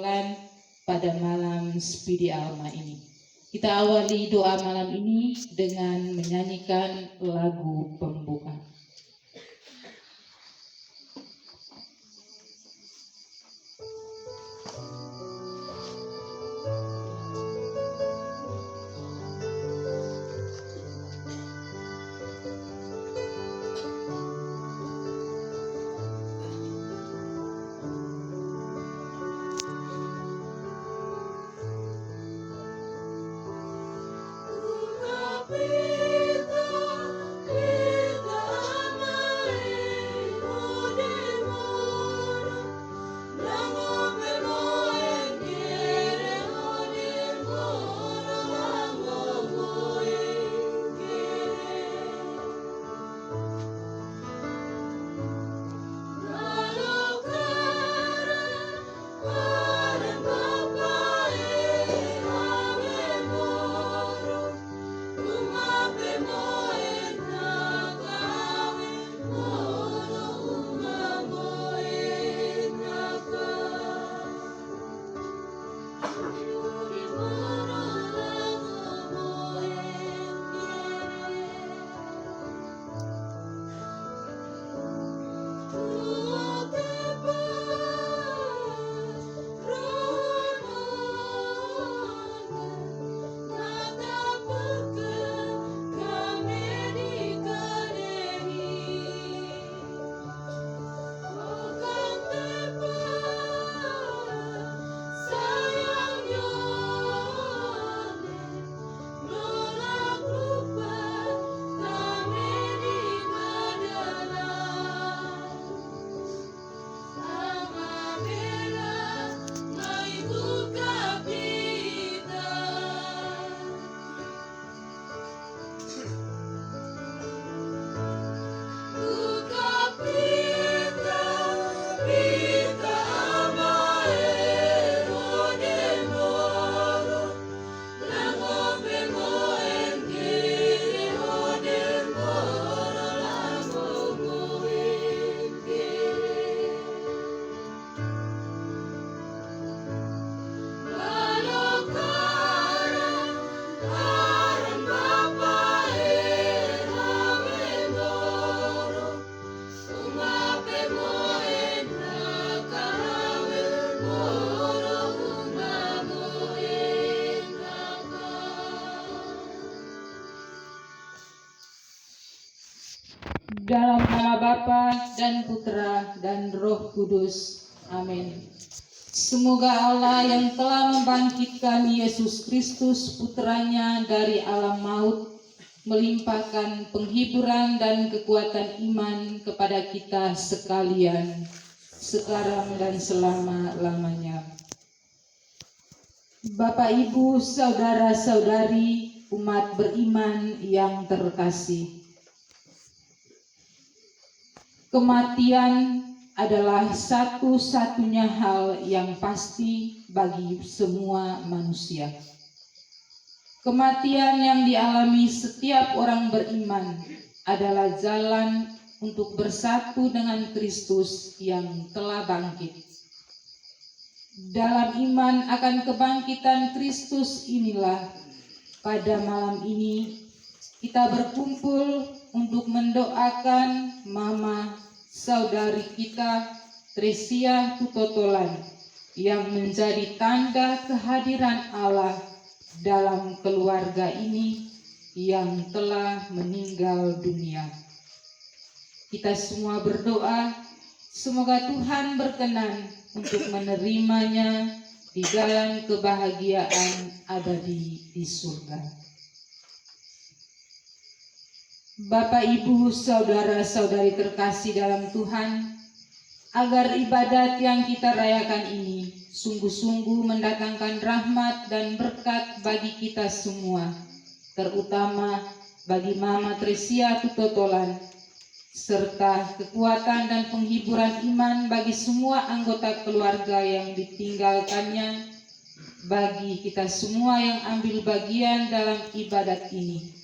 Tutotolan pada malam Spidi Alma ini. Kita awali doa malam ini dengan menyanyikan lagu pembuka. Dalam nama Bapa dan Putra dan Roh Kudus. Amin. Semoga Allah yang telah membangkitkan Yesus Kristus Putranya dari alam maut, melimpahkan penghiburan dan kekuatan iman kepada kita sekalian, sekarang dan selama-lamanya. Bapak, Ibu, saudara-saudari, umat beriman yang terkasih, kematian adalah satu-satunya hal yang pasti bagi semua manusia. Kematian yang dialami setiap orang beriman adalah jalan untuk bersatu dengan Kristus yang telah bangkit. Dalam iman akan kebangkitan Kristus inilah, pada malam ini kita berkumpul untuk mendoakan Mama saudari kita Tresia Tutotolan yang menjadi tanda kehadiran Allah dalam keluarga ini yang telah meninggal dunia. Kita semua berdoa semoga Tuhan berkenan untuk menerimanya di dalam kebahagiaan abadi di surga. Bapak, Ibu, saudara-saudari terkasih dalam Tuhan, agar ibadat yang kita rayakan ini sungguh-sungguh mendatangkan rahmat dan berkat bagi kita semua, terutama bagi Mama Tresia Tutotolan, serta kekuatan dan penghiburan iman bagi semua anggota keluarga yang ditinggalkannya, bagi kita semua yang ambil bagian dalam ibadat ini.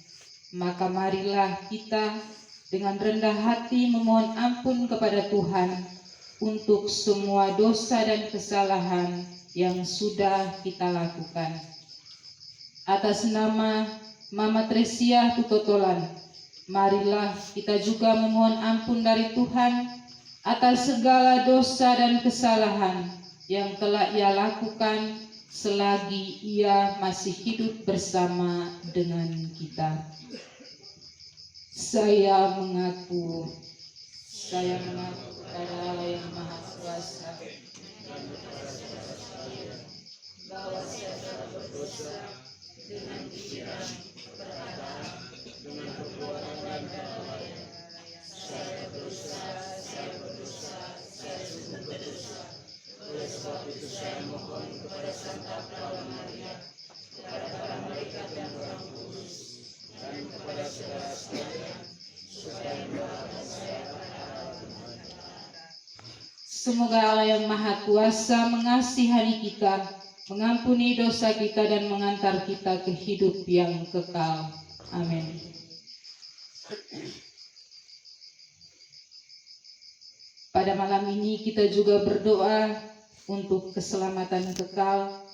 Maka marilah kita dengan rendah hati memohon ampun kepada Tuhan untuk semua dosa dan kesalahan yang sudah kita lakukan. Atas nama Mama Tresia Tutotolan, marilah kita juga memohon ampun dari Tuhan atas segala dosa dan kesalahan yang telah ia lakukan selagi ia masih hidup bersama dengan kita. Saya mengaku kepada Allah yang Maha Kuasa bahwa saya telah berdosa dengan pikiran, perkataan, dengan perbuatan dan kata lain. Saya berdosa, saya sungguh berdosa. Oleh sebab itu saya mohon kepada Santa Paula Maria, kepada para malaikat dan orang kudus, dan kepada saudara sekalian, supaya mendoakan saya pada Allah. Semoga Allah yang Maha Kuasa mengasihani kita, mengampuni dosa kita dan mengantar kita ke hidup yang kekal. Amin. Pada malam ini kita juga berdoa untuk keselamatan kekal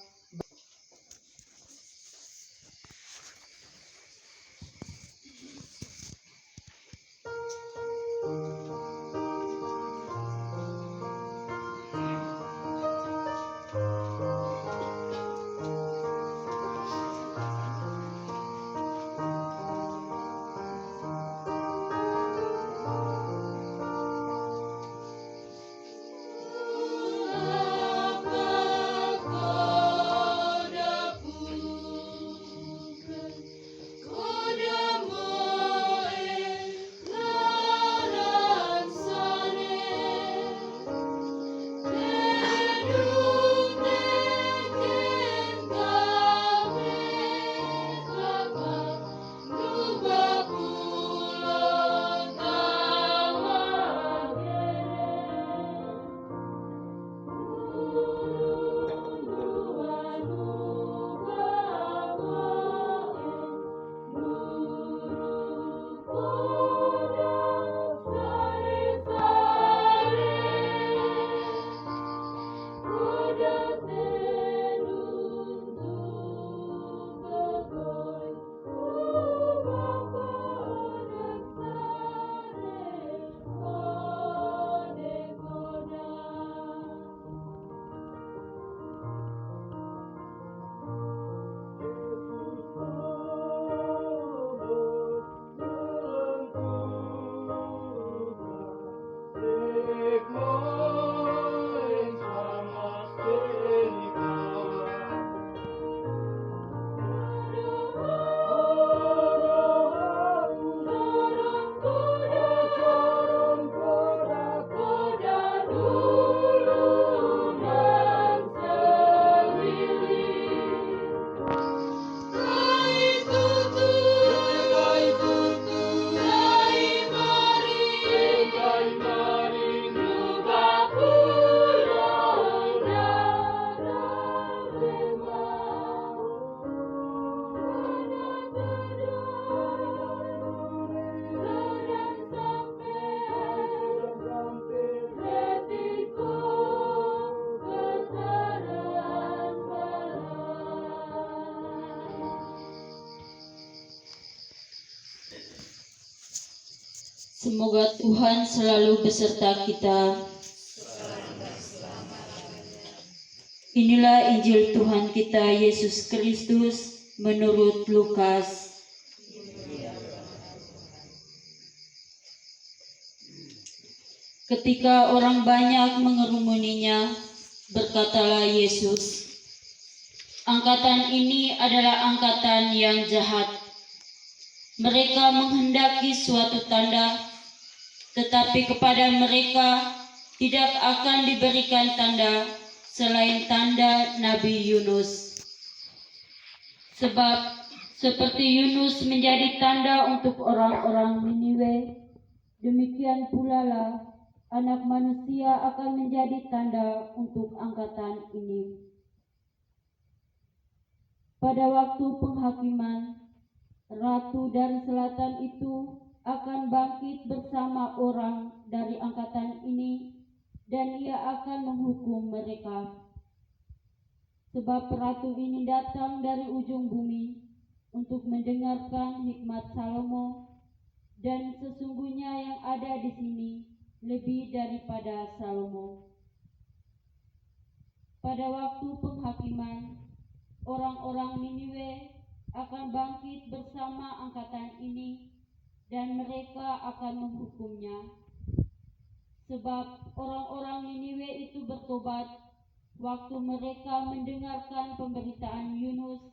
Semoga Tuhan selalu beserta kita. Inilah Injil Tuhan kita Yesus Kristus menurut Lukas. Ketika orang banyak mengerumuninya, berkatalah Yesus, "Angkatan ini adalah angkatan yang jahat. Mereka menghendaki suatu tanda, tetapi kepada mereka tidak akan diberikan tanda selain tanda Nabi Yunus. Sebab seperti Yunus menjadi tanda untuk orang-orang Niniwe, demikian pula lah Anak Manusia akan menjadi tanda untuk angkatan ini. Pada waktu penghakiman, Ratu dari Selatan itu akan bangkit bersama orang dari angkatan ini dan ia akan menghukum mereka. Sebab ratu ini datang dari ujung bumi untuk mendengarkan hikmat Salomo, dan sesungguhnya yang ada di sini lebih daripada Salomo. Pada waktu penghakiman, orang-orang Niniwe akan bangkit bersama angkatan ini, dan mereka akan menghukumnya. Sebab orang-orang Niniwe itu bertobat waktu mereka mendengarkan pemberitaan Yunus,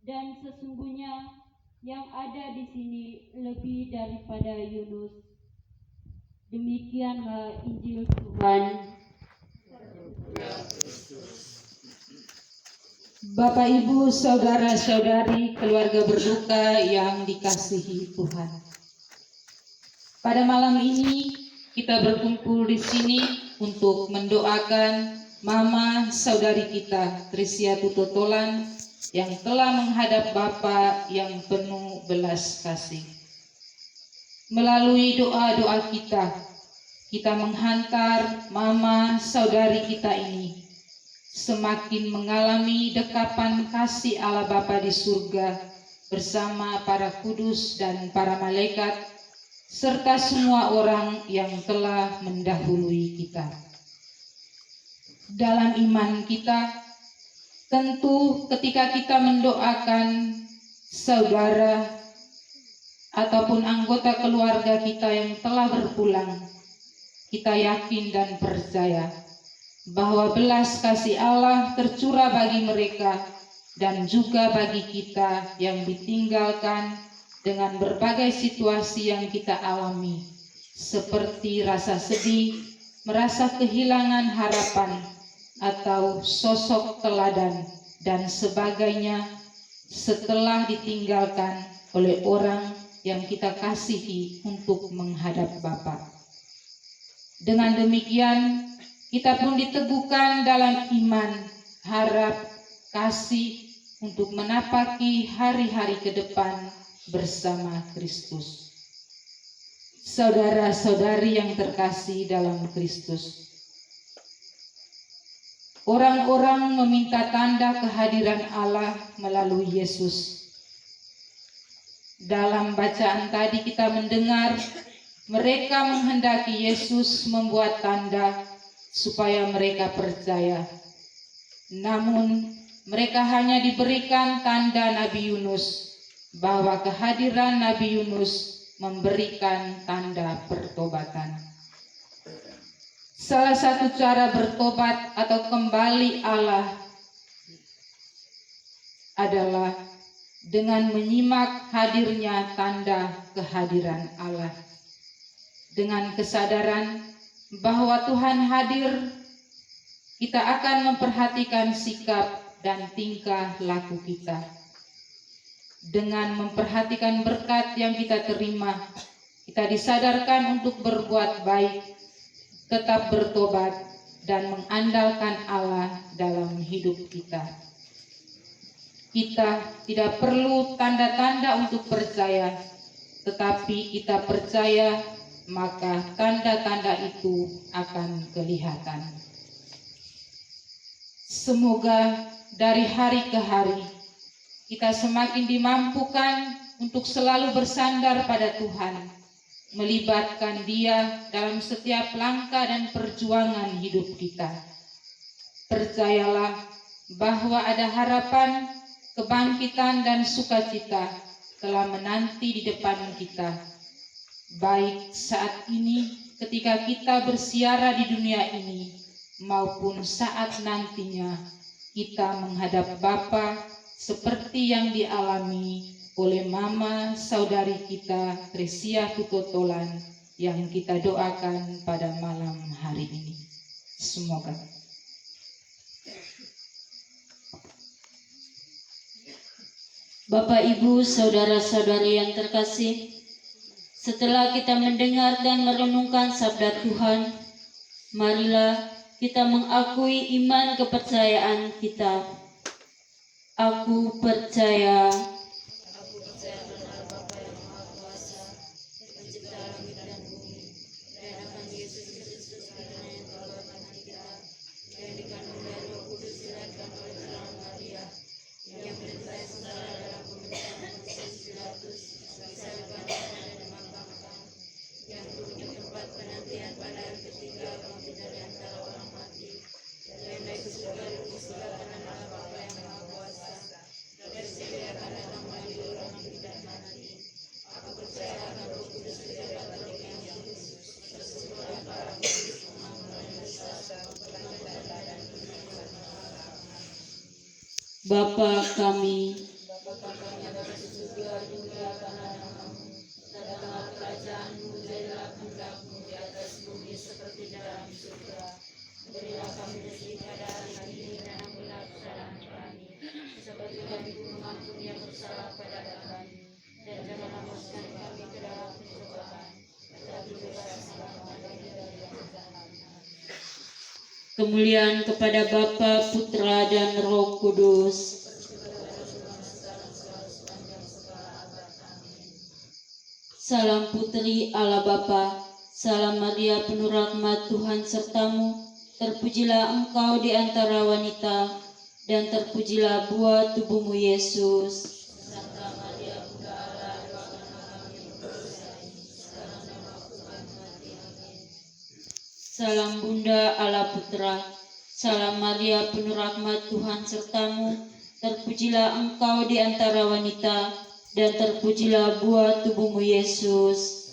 dan sesungguhnya yang ada di sini lebih daripada Yunus. Demikianlah Injil Tuhan. Bapak, Ibu, saudara-saudari, keluarga berduka yang dikasihi Tuhan. Pada malam ini kita berkumpul di sini untuk mendoakan Mama saudari kita Trisia Tutotolan yang telah menghadap Bapa yang penuh belas kasih. Melalui doa-doa kita menghantar Mama saudari kita ini semakin mengalami dekapan kasih Allah Bapa di surga bersama para kudus dan para malaikat serta semua orang yang telah mendahului kita. Dalam iman kita, tentu ketika kita mendoakan saudara ataupun anggota keluarga kita yang telah berpulang, kita yakin dan percaya bahwa belas kasih Allah tercurah bagi mereka dan juga bagi kita yang ditinggalkan dengan berbagai situasi yang kita alami, seperti rasa sedih, merasa kehilangan harapan, atau sosok teladan dan sebagainya setelah ditinggalkan oleh orang yang kita kasihi untuk menghadap Bapa. Dengan demikian, kita pun diteguhkan dalam iman, harap, kasih untuk menapaki hari-hari ke depan bersama Kristus. Saudara-saudari yang terkasih dalam Kristus, orang-orang meminta tanda kehadiran Allah melalui Yesus. Dalam bacaan tadi kita mendengar mereka menghendaki Yesus membuat tanda supaya mereka percaya. Namun mereka hanya diberikan tanda Nabi Yunus, bahwa kehadiran Nabi Yunus memberikan tanda pertobatan. Salah satu cara bertobat atau kembali Allah adalah dengan menyimak hadirnya tanda kehadiran Allah. Dengan kesadaran bahwa Tuhan hadir, kita akan memperhatikan sikap dan tingkah laku kita. Dengan memperhatikan berkat yang kita terima, kita disadarkan untuk berbuat baik, tetap bertobat, dan mengandalkan Allah dalam hidup kita. Kita tidak perlu tanda-tanda untuk percaya, tetapi kita percaya, maka tanda-tanda itu akan kelihatan. Semoga dari hari ke hari kita semakin dimampukan untuk selalu bersandar pada Tuhan, melibatkan Dia dalam setiap langkah dan perjuangan hidup kita. Percayalah bahwa ada harapan, kebangkitan dan sukacita telah menanti di depan kita, baik saat ini ketika kita bersiara di dunia ini, maupun saat nantinya kita menghadap Bapa seperti yang dialami oleh Mama saudari kita Trisia Tutotolan yang kita doakan pada malam hari ini. Semoga. Bapak, Ibu, saudara-saudari yang terkasih, setelah kita mendengar dan merenungkan sabda Tuhan, marilah kita mengakui iman kepercayaan kita. Aku percaya benar Bapa yang Maha Kuasa, Pencipta langit dan bumi, dan akan Yesus Kristus, Putranya yang telah Bapa kita, yang dikandung dari Roh Kudus, dilahirkan oleh Bapa kami, kemuliaan kepada Bapa, Putra, dan Roh Kudus. Salam putri Allah Bapa, salam Maria penuh rahmat Tuhan sertamu, terpujilah engkau di antara wanita, dan terpujilah buah tubuhmu Yesus. Salam Bunda Allah Putra, salam Maria penuh rahmat Tuhan sertamu, terpujilah engkau di antara wanita, dan terpujilah buah tubuhmu Yesus.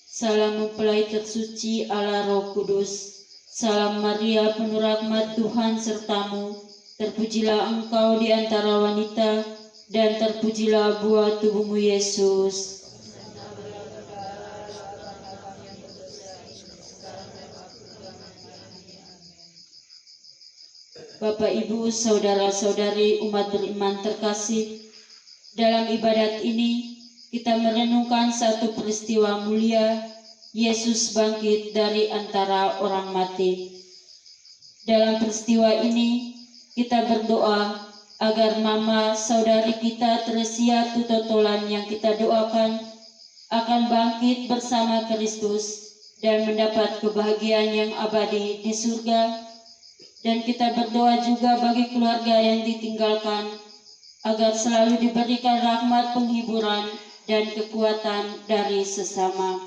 Salam mempelai tersuci Allah Roh Kudus, salam Maria penuh rahmat Tuhan sertamu, terpujilah engkau di antara wanita, dan terpujilah buah tubuhmu Yesus. Bapak, Ibu, saudara-saudari umat beriman terkasih, dalam ibadat ini kita merenungkan satu peristiwa mulia, Yesus bangkit dari antara orang mati. Dalam peristiwa ini kita berdoa agar mama saudari kita Tresia Tutotolan yang kita doakan akan bangkit bersama Kristus dan mendapat kebahagiaan yang abadi di surga. Dan kita berdoa juga bagi keluarga yang ditinggalkan, agar selalu diberikan rahmat penghiburan dan kekuatan dari sesama.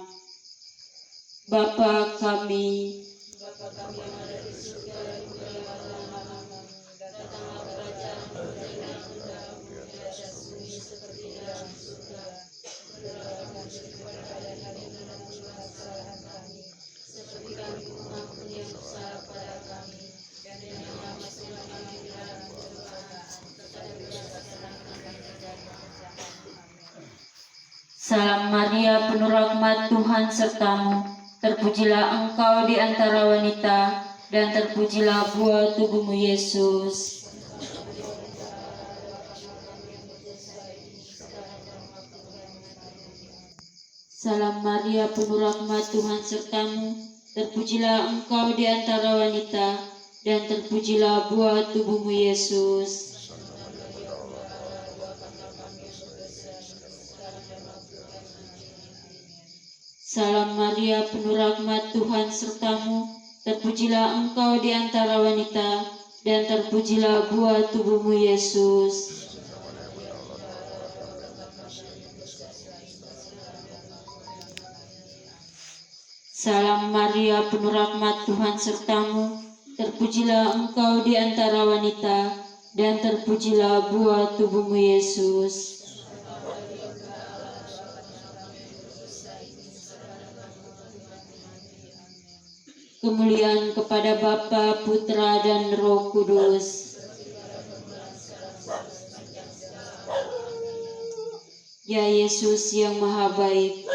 Bapa kami, yang ada di surga, dimuliakanlah namamu, datanglah kerajaanmu, jadilah kehendakmu di atas bumi seperti di dalam surga. Berilah kami kepada kami dan mengampuni kesalahan kami, seperti kami mengampuni yang bersalah pada kami. Dan janganlah masukkan kami ke dalam pencobaan, tetapi bebaskanlah kami dari jahat. Salam Maria penuh rahmat Tuhan sertamu, terpujilah engkau di antara wanita, dan terpujilah buah tubuhmu Yesus. Salam Maria penuh rahmat Tuhan sertamu, terpujilah engkau di antara wanita, dan terpujilah buah tubuhmu Yesus. Salam Maria penuh rahmat Tuhan sertamu, terpujilah engkau di antara wanita, dan terpujilah buah tubuhmu Yesus. Salam Maria penuh rahmat Tuhan sertamu, terpujilah engkau di antara wanita, dan terpujilah buah tubuhmu Yesus. Kemuliaan kepada Bapa, Putra, dan Roh Kudus. Ya Yesus yang Maha Baik,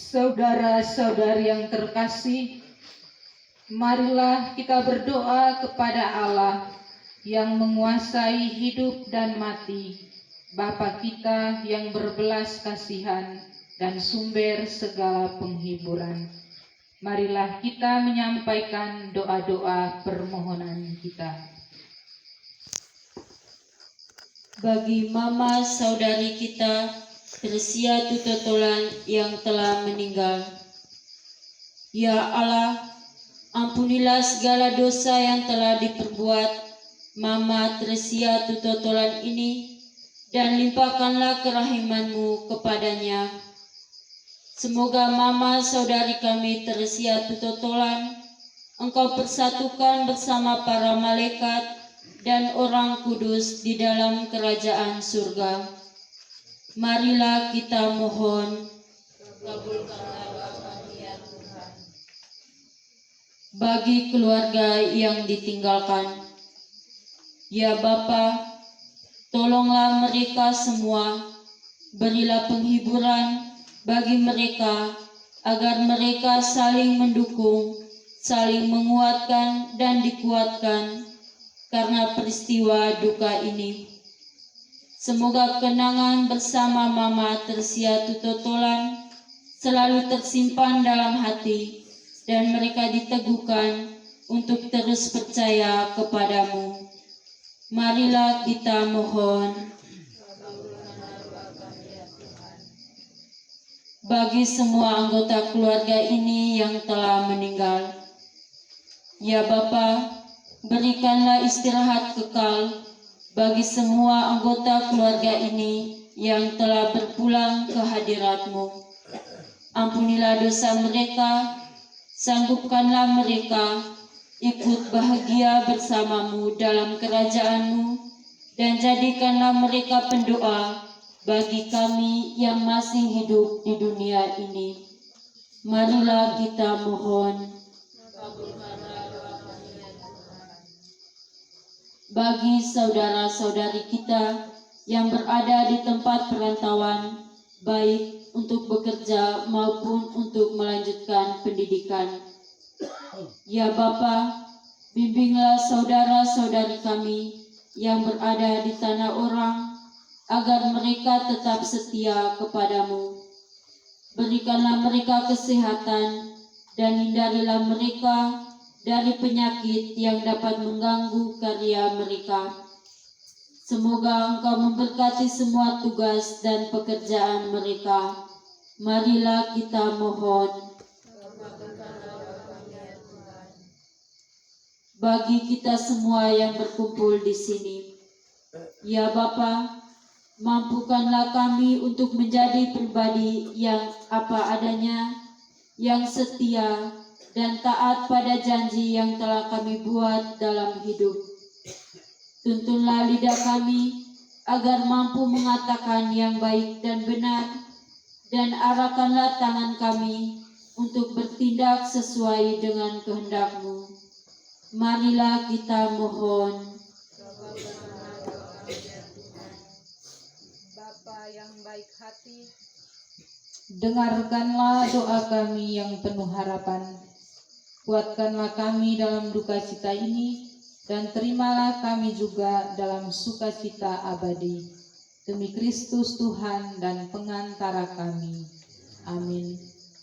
Saudara-saudari yang terkasih, marilah kita berdoa kepada Allah yang menguasai hidup dan mati, Bapa kita yang berbelas kasihan dan sumber segala penghiburan. Marilah kita menyampaikan doa-doa permohonan kita. Bagi mama saudari kita Tersia Tutotolan yang telah meninggal, ya Allah, ampunilah segala dosa yang telah diperbuat Mama Tersia Tutotolan ini, dan limpahkanlah kerahiman-Mu kepadanya. Semoga Mama saudari kami Tersia Tutotolan Engkau persatukan bersama para malaikat dan orang kudus di dalam kerajaan surga. Marilah kita mohon. Kabulkanlah kami ya Tuhan. Bagi keluarga yang ditinggalkan, ya Bapa, tolonglah mereka semua, berilah penghiburan bagi mereka, agar mereka saling mendukung, saling menguatkan dan dikuatkan, karena peristiwa duka ini. Semoga kenangan bersama Mama Tersia Tutotolan selalu tersimpan dalam hati dan mereka diteguhkan untuk terus percaya kepadamu. Marilah kita mohon. Bagi semua anggota keluarga ini yang telah meninggal, ya Bapa, berikanlah istirahat kekal bagi semua anggota keluarga ini yang telah berpulang ke hadirat-Mu. Ampunilah dosa mereka, sanggupkanlah mereka ikut bahagia bersama-Mu dalam kerajaan-Mu, dan jadikanlah mereka pendoa bagi kami yang masih hidup di dunia ini. Marilah kita mohon. Bagi saudara-saudari kita yang berada di tempat perantauan, baik untuk bekerja maupun untuk melanjutkan pendidikan, ya Bapa, bimbinglah saudara-saudari kami yang berada di tanah orang, agar mereka tetap setia kepadamu. Berikanlah mereka kesehatan dan hindarilah mereka dari penyakit yang dapat mengganggu karya mereka. Semoga Engkau memberkati semua tugas dan pekerjaan mereka. Marilah kita mohon. Bagi kita semua yang berkumpul di sini, ya Bapa, mampukanlah kami untuk menjadi pribadi yang apa adanya, yang setia dan taat pada janji yang telah kami buat dalam hidup. Tuntunlah lidah kami agar mampu mengatakan yang baik dan benar, dan arahkanlah tangan kami untuk bertindak sesuai dengan kehendak-Mu. Marilah kita mohon. Bapa yang baik hati, dengarkanlah doa kami yang penuh harapan. Kuatkanlah kami dalam duka cita ini, dan terimalah kami juga dalam sukacita abadi. Demi Kristus Tuhan dan pengantara kami. Amin.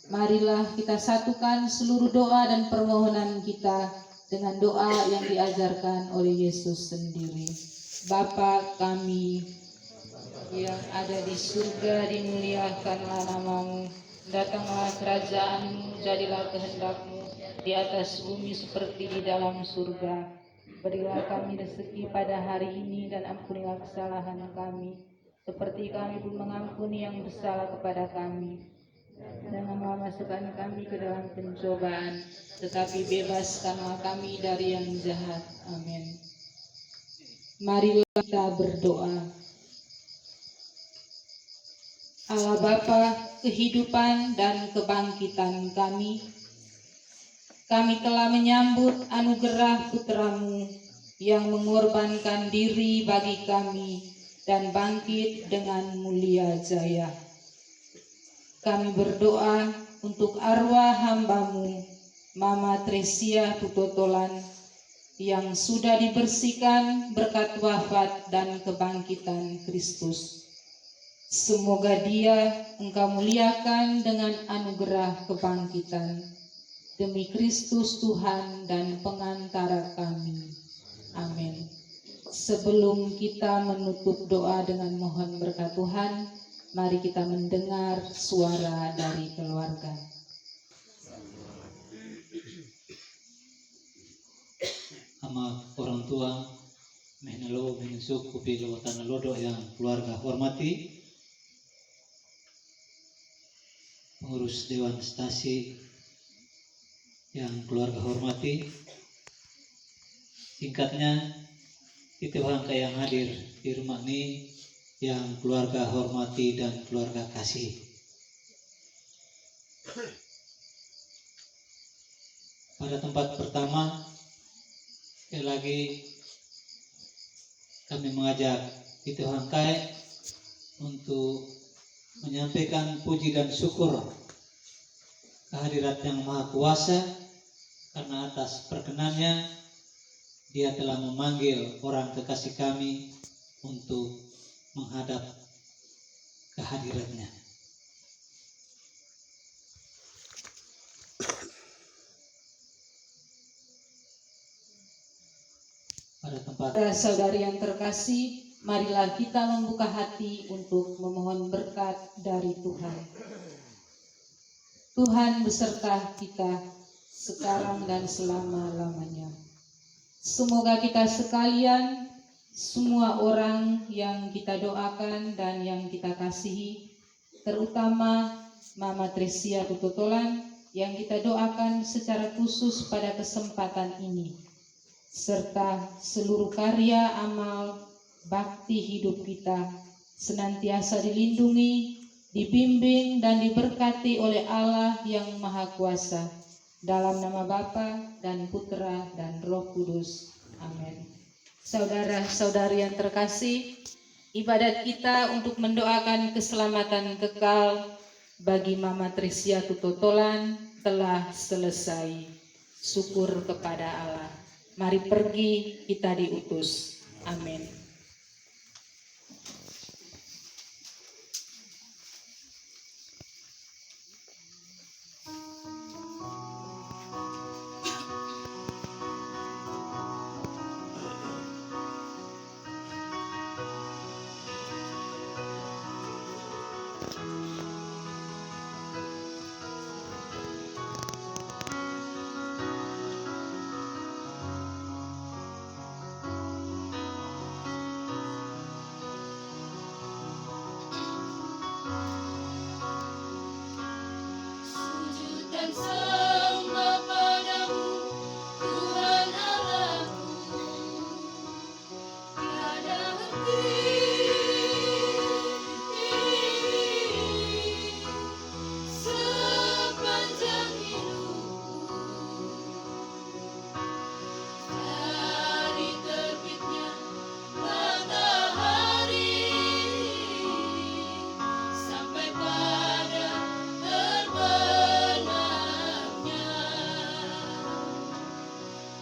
Marilah kita satukan seluruh doa dan permohonan kita dengan doa yang diajarkan oleh Yesus sendiri. Bapa kami yang ada di surga, dimuliakanlah nama-Mu, datanglah kerajaan-Mu, jadilah kehendak-Mu di atas bumi seperti di dalam surga. Berilah kami rezeki pada hari ini, dan ampunilah kesalahan kami, seperti kami pun mengampuni yang bersalah kepada kami. Jangan memasukkan kami ke dalam pencobaan, tetapi bebaskanlah kami dari yang jahat. Amin. Marilah kita berdoa. Allah Bapa, kehidupan dan kebangkitan kami telah menyambut anugerah Putra-Mu yang mengorbankan diri bagi kami dan bangkit dengan mulia jaya. Kami berdoa untuk arwah hamba-Mu, Mama Tersia Tutotolan, yang sudah dibersihkan berkat wafat dan kebangkitan Kristus. Semoga dia Engkau muliakan dengan anugerah kebangkitan. Demi Kristus Tuhan dan pengantara kami. Amin. Sebelum kita menutup doa dengan mohon berkat Tuhan, mari kita mendengar suara dari keluarga. Ama orang tua, mehnalo menusuk kupilo tanah lodo yang keluarga hormati, pengurus Dewan Stasi yang keluarga hormati, singkatnya itu angka yang hadir di rumah ini yang keluarga hormati dan keluarga kasih. Pada tempat pertama, sekali lagi kami mengajak itu angkai untuk menyampaikan puji dan syukur kehadirat yang Maha Kuasa karena atas perkenannya Dia telah memanggil orang kekasih kami untuk menghadap kehadirannya. Pada tempat Saudara-saudari yang terkasih, marilah kita membuka hati untuk memohon berkat dari Tuhan. Tuhan beserta kita sekarang dan selama-lamanya. Semoga kita sekalian, semua orang yang kita doakan dan yang kita kasihi, terutama Mama Tresia Tutotolan yang kita doakan secara khusus pada kesempatan ini, serta seluruh karya amal bakti hidup kita senantiasa dilindungi, dibimbing dan diberkati oleh Allah yang Maha Kuasa, dalam nama Bapa dan Putra dan Roh Kudus. Amin. Saudara-saudari yang terkasih, ibadat kita untuk mendoakan keselamatan kekal bagi Mama Tresia Tutotolan telah selesai. Syukur kepada Allah. Mari pergi, kita diutus. Amin. Sujud dan sembah padamu, Tuhan Allahku, tiada henti sepanjang hidupku. Dari terbitnya matahari sampai pada terbenamnya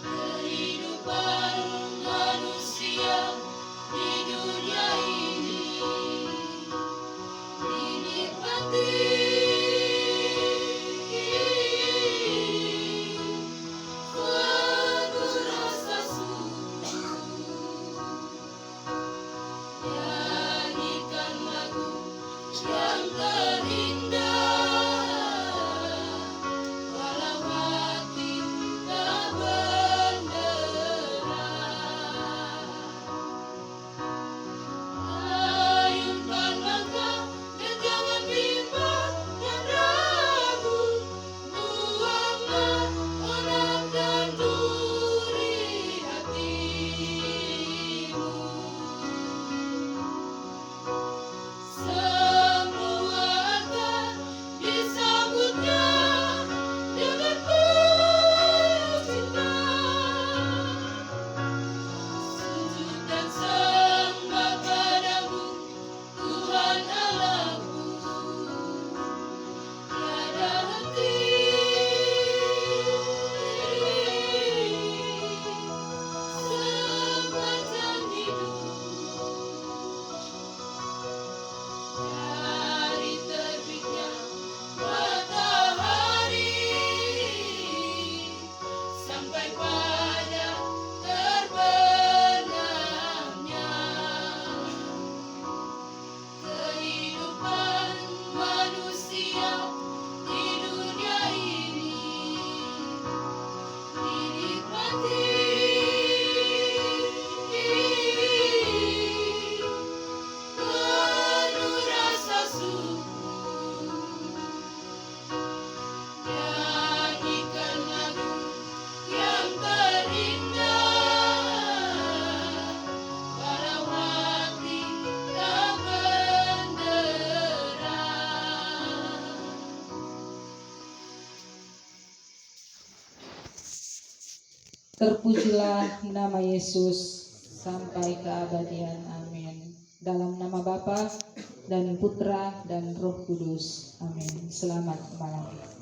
kehidupan manusia di dunia ini, dinikmati penuh rasa syukur. Nyanyikan lagu yang terindah, walau hati tak benderang. Ayunkan langkah dan jangan bimbang dan ragu, buanglah onak dan duri hatimu. Semua akan disambutnya dengan penuh cinta. Sujud dan sembah padamu, Tuhan Allahku, tiada henti sepanjang hidupku. Dari terbitnya matahari sampai pada terbenamnya kehidupan manusia di dunia ini, dinikmati penuh rasa syukur. Nyanyikan lagu yang terindah, walau hati tak benderang. Terpujilah nama Yesus sampai keabadian. Amin. Dalam nama Bapa dan Putra dan Roh Kudus. Amin. Selamat malam.